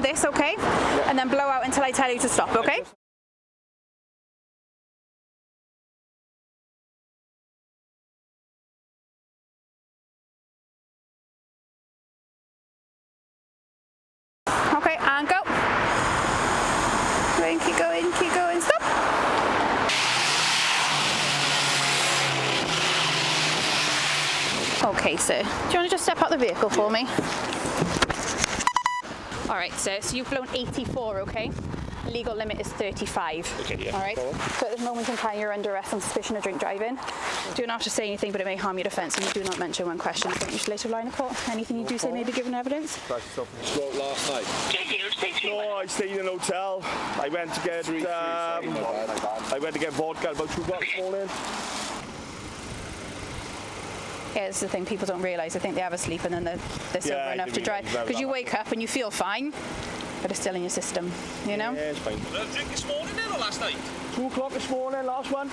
on this, okay? And then blow out until I tell you to stop, okay? Okay, and go. Keep going, stop. Okay, sir. Do you want to just step out the vehicle for me? All right, sir. So you've blown 84, okay? Legal limit is 35. Okay, yeah. All right. So at this moment in time, you're under arrest on suspicion of drink driving. Do not have to say anything, but it may harm your defence, and you do not mention when questioned. Don't usually later line of court. Anything you do say may be given evidence. Spoke last night. No, I stayed in an hotel. I went to get vodka about 2 o'clock this morning. Yeah, it's the thing people don't realise. They think they have a sleep and then they're sober enough to drive. Because you wake up and you feel fine, but it's still in your system, you know? Yeah, it's fine. Did you drink this morning then or last night? 2 o'clock this morning, last one.